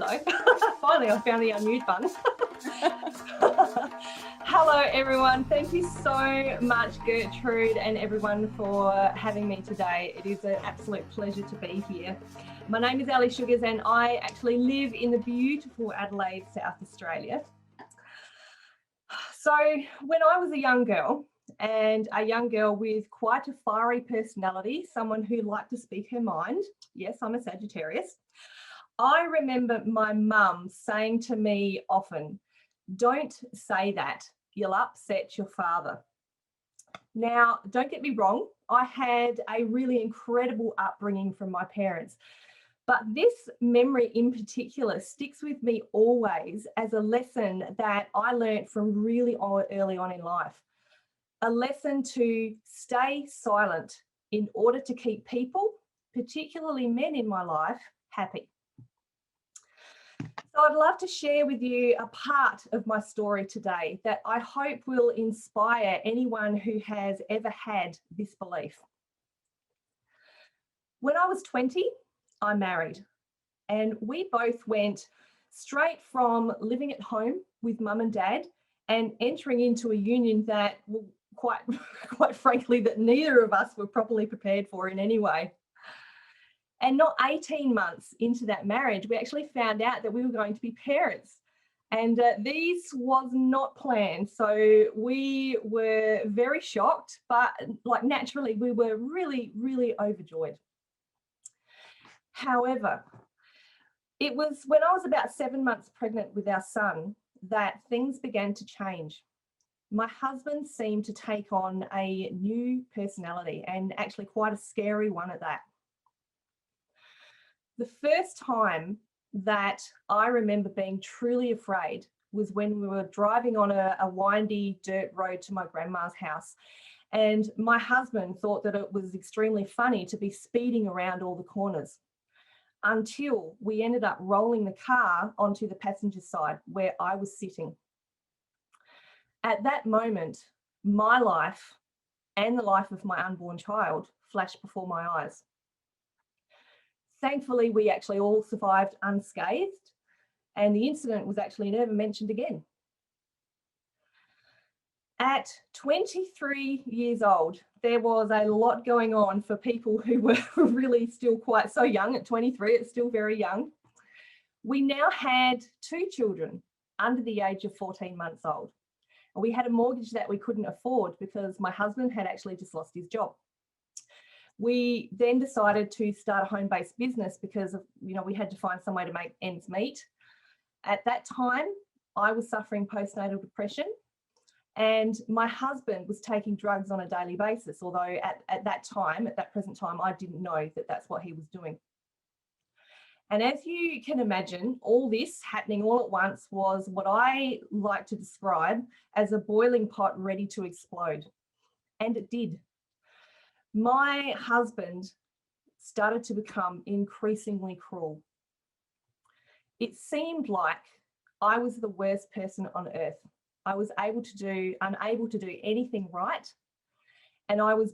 hello. Finally, I found the unmute button. Hello, everyone. Thank you so much, Gertrude, and everyone for having me today. It is an absolute pleasure to be here. My name is Ali Sugars, and I actually live in the beautiful Adelaide, South Australia. So when I was a young girl, and a young girl with quite a fiery personality, someone who liked to speak her mind, yes, I'm a Sagittarius, I remember my mum saying to me often, "Don't say that, you'll upset your father." Now, don't get me wrong, I had a really incredible upbringing from my parents, but this memory in particular sticks with me always as a lesson that I learned from really early on in life. A lesson to stay silent in order to keep people, particularly men in my life, happy. So I'd love to share with you a part of my story today that I hope will inspire anyone who has ever had this belief. When I was 20, I married, and we both went straight from living at home with mum and dad and entering into a union that, well, quite frankly, that neither of us were properly prepared for in any way. And not 18 months into that marriage, we actually found out that we were going to be parents. And this was not planned. So we were very shocked, but naturally, we were really, really overjoyed. However, it was when I was about 7 months pregnant with our son that things began to change. My husband seemed to take on a new personality, and actually quite a scary one at that. The first time that I remember being truly afraid was when we were driving on a windy dirt road to my grandma's house. And my husband thought that it was extremely funny to be speeding around all the corners, until we ended up rolling the car onto the passenger side where I was sitting. At that moment, my life and the life of my unborn child flashed before my eyes. Thankfully, we actually all survived unscathed, and the incident was actually never mentioned again. At 23 years old, there was a lot going on for people who were really still quite so young. At 23, it's still very young. We now had 2 children under the age of 14 months old. And we had a mortgage that we couldn't afford because my husband had actually just lost his job. We then decided to start a home-based business because we had to find some way to make ends meet. At that time, I was suffering postnatal depression, and my husband was taking drugs on a daily basis, although at that present time, I didn't know that that's what he was doing. And as you can imagine, all this happening all at once was what I like to describe as a boiling pot ready to explode. And it did. My husband started to become increasingly cruel. It seemed like I was the worst person on earth. I was unable to do anything right, and I was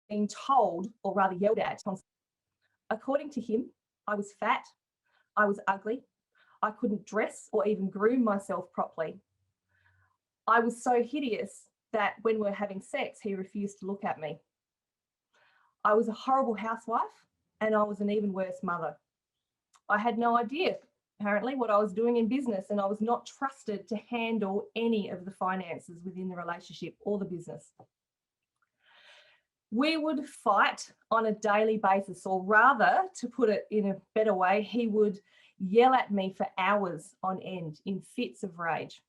being told, or rather yelled at. According to him, I was fat, I was ugly, I couldn't dress or even groom myself properly. I was so hideous that when we were having sex, he refused to look at me. I was a horrible housewife, and I was an even worse mother. I had no idea, apparently, what I was doing in business, and I was not trusted to handle any of the finances within the relationship or the business. We would fight on a daily basis, or rather, to put it in a better way, he would yell at me for hours on end in fits of rage.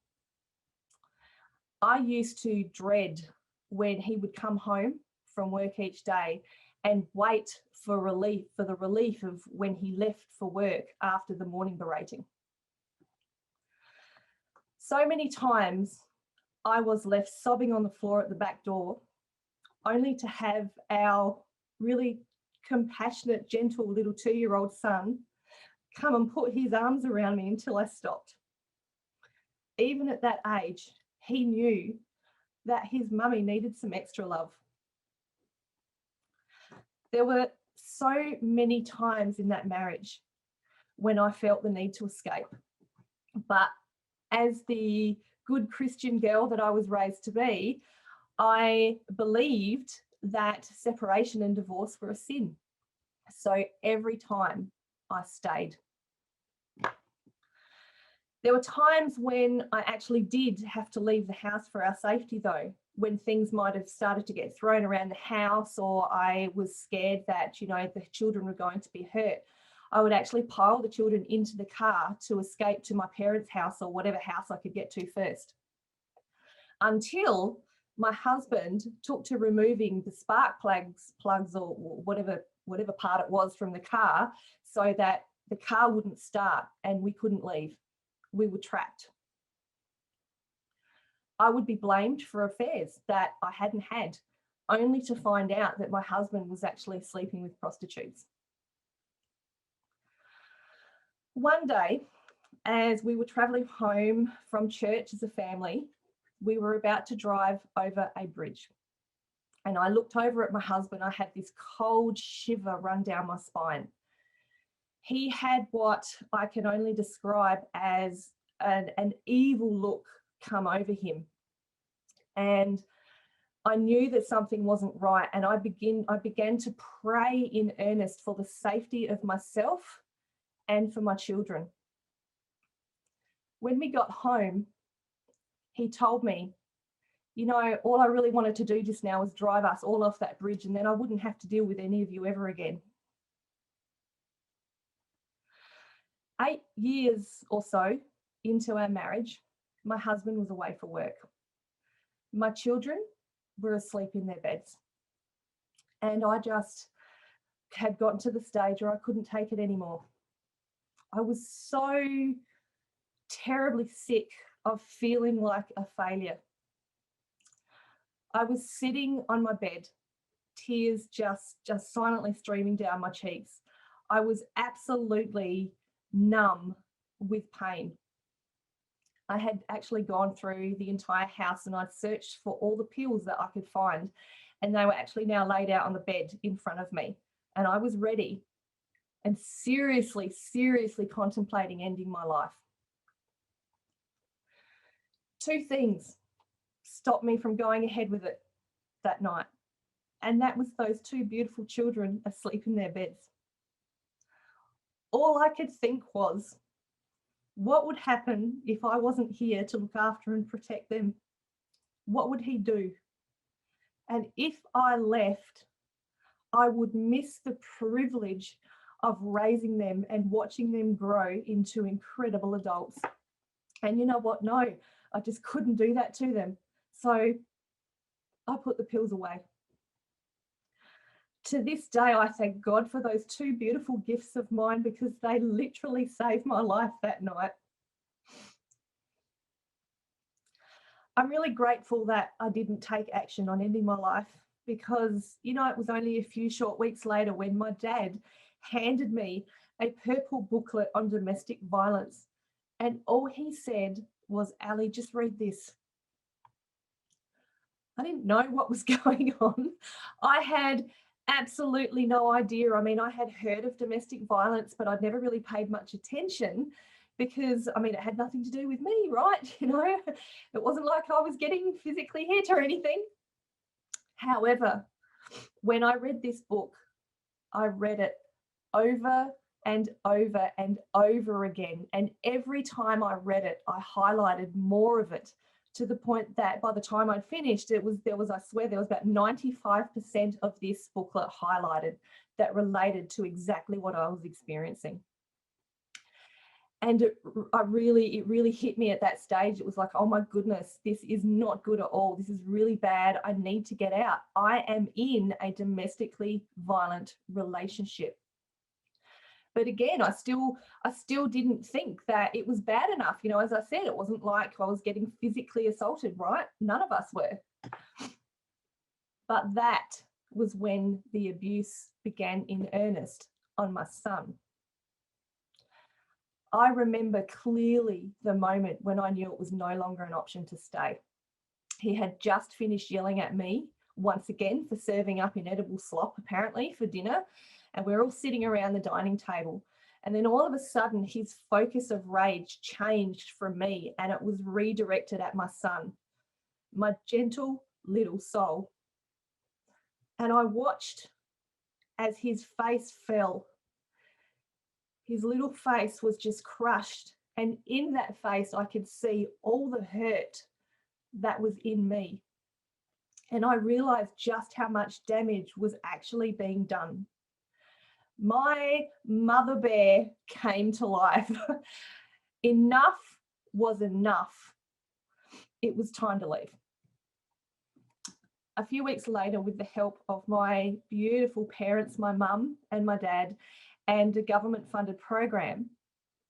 I used to dread when he would come home from work each day and wait for the relief of when he left for work after the morning berating. So many times I was left sobbing on the floor at the back door, only to have our really compassionate, gentle little 2-year-old son come and put his arms around me until I stopped. Even at that age, he knew that his mummy needed some extra love. There were so many times in that marriage when I felt the need to escape. But as the good Christian girl that I was raised to be, I believed that separation and divorce were a sin. So every time I stayed. There were times when I actually did have to leave the house for our safety, though, when things might have started to get thrown around the house, or I was scared that, the children were going to be hurt. I would actually pile the children into the car to escape to my parents' house or whatever house I could get to first. Until my husband took to removing the spark plugs or whatever part it was from the car, so that the car wouldn't start and we couldn't leave. We were trapped. I would be blamed for affairs that I hadn't had, only to find out that my husband was actually sleeping with prostitutes. One day, as we were traveling home from church as a family, we were about to drive over a bridge. And I looked over at my husband. I had this cold shiver run down my spine. He had what I can only describe as an evil look come over him. And I knew that something wasn't right. And I began to pray in earnest for the safety of myself and for my children. When we got home, he told me, all I really wanted to do just now was drive us all off that bridge, and then I wouldn't have to deal with any of you ever again. 8 years or so into our marriage, my husband was away for work. My children were asleep in their beds. And I just had gotten to the stage where I couldn't take it anymore. I was so terribly sick of feeling like a failure. I was sitting on my bed, tears just silently streaming down my cheeks. I was absolutely numb with pain. I had actually gone through the entire house and I'd searched for all the pills that I could find, and they were actually now laid out on the bed in front of me. And I was ready and seriously contemplating ending my life. 2 things stopped me from going ahead with it that night. And that was those 2 beautiful children asleep in their beds. All I could think was, what would happen if I wasn't here to look after and protect them? What would he do? And if I left, I would miss the privilege of raising them and watching them grow into incredible adults. And you know what? No, I just couldn't do that to them. So I put the pills away. To this day, I thank God for those 2 beautiful gifts of mine, because they literally saved my life that night. I'm really grateful that I didn't take action on ending my life, because, it was only a few short weeks later when my dad handed me a purple booklet on domestic violence. And all he said was, "Ali, just read this." I didn't know what was going on. I had absolutely no idea. I mean, I had heard of domestic violence, but I'd never really paid much attention, because, it had nothing to do with me, right? It wasn't like I was getting physically hit or anything. However, when I read this book, I read it over and over and over again. And every time I read it, I highlighted more of it, to the point that by the time I'd finished, there was about 95% of this booklet highlighted that related to exactly what I was experiencing. And it really hit me at that stage. It was like, oh my goodness, this is not good at all. This is really bad. I need to get out. I am in a domestically violent relationship. But again, I still didn't think that it was bad enough. As I said, it wasn't like I was getting physically assaulted, right? None of us were. But that was when the abuse began in earnest on my son. I remember clearly the moment when I knew it was no longer an option to stay. He had just finished yelling at me once again for serving up inedible slop, apparently, for dinner. and we're all sitting around the dining table. And then all of a sudden, his focus of rage changed from me, and it was redirected at my son, my gentle little soul. And I watched as his face fell. His little face was just crushed. And in that face, I could see all the hurt that was in me. And I realized just how much damage was actually being done. My mother bear came to life. Enough was enough. It was time to leave. A few weeks later, with the help of my beautiful parents, my mum and my dad, and a government-funded program,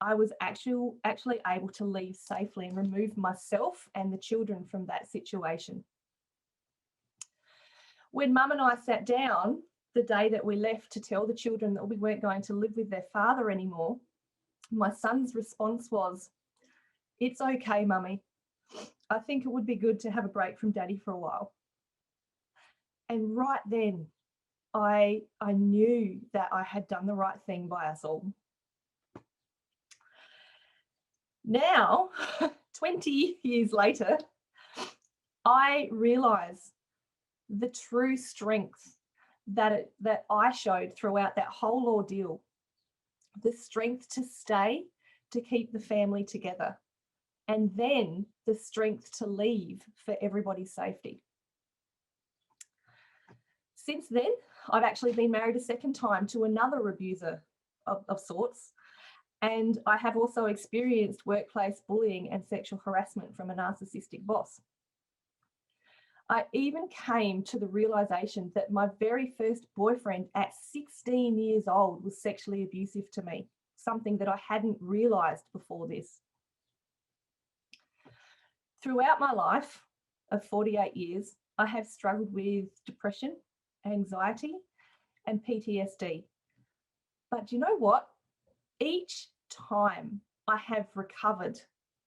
I was actually able to leave safely and remove myself and the children from that situation. When Mum and I sat down the day that we left to tell the children that we weren't going to live with their father anymore, my son's response was, "It's okay, Mummy. I think it would be good to have a break from Daddy for a while." And right then, I knew that I had done the right thing by us all. Now, 20 years later, I realise the true strength that I showed throughout that whole ordeal, the strength to stay, to keep the family together, and then the strength to leave for everybody's safety. Since then, I've actually been married a second time to another abuser of sorts, and I have also experienced workplace bullying and sexual harassment from a narcissistic boss. I even came to the realization that my very first boyfriend at 16 years old was sexually abusive to me, something that I hadn't realized before this. Throughout my life of 48 years, I have struggled with depression, anxiety, and PTSD. But you know what? Each time I have recovered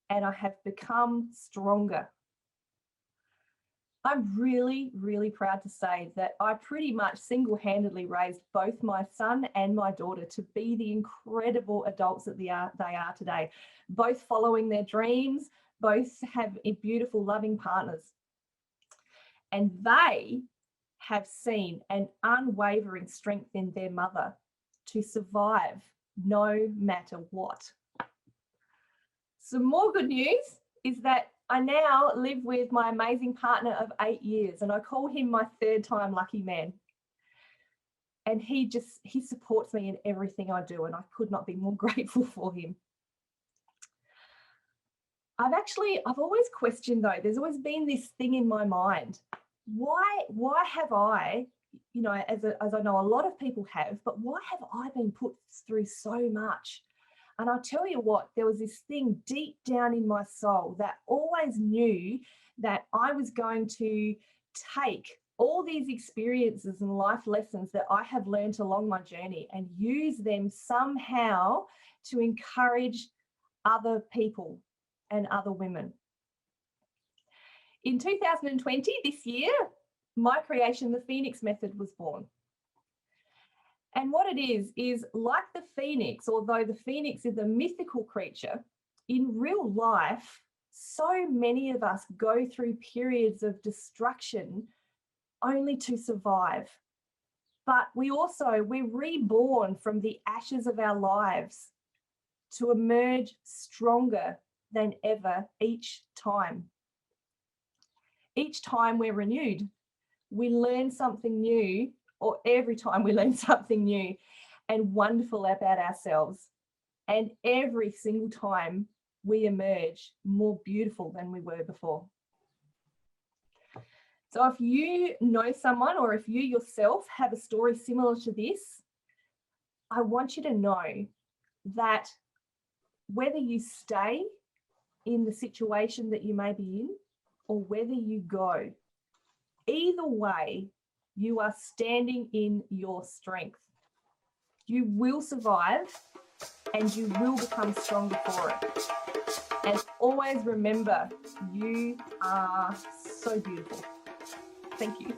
and I have become stronger. I'm really, really proud to say that I pretty much single-handedly raised both my son and my daughter to be the incredible adults that they are today, both following their dreams, both have beautiful, loving partners. And they have seen an unwavering strength in their mother to survive no matter what. Some more good news is that I now live with my amazing partner of 8 years, and I call him my third time lucky man. And he supports me in everything I do, and I could not be more grateful for him. I've always questioned though, there's always been this thing in my mind. Why have I, as I know a lot of people have, but why have I been put through so much? And I'll tell you what, there was this thing deep down in my soul that always knew that I was going to take all these experiences and life lessons that I have learned along my journey and use them somehow to encourage other people and other women. In 2020, this year, my creation, the Phoenix Method, was born. And what it is like the phoenix, although the phoenix is a mythical creature, in real life, so many of us go through periods of destruction only to survive. But we're reborn from the ashes of our lives to emerge stronger than ever each time. Each time we're renewed, we learn something new, or every time we learn something new and wonderful about ourselves. And every single time we emerge more beautiful than we were before. So if you know someone, or if you yourself have a story similar to this, I want you to know that whether you stay in the situation that you may be in, or whether you go, either way, you are standing in your strength. You will survive and you will become stronger for it. And always remember, you are so beautiful. Thank you.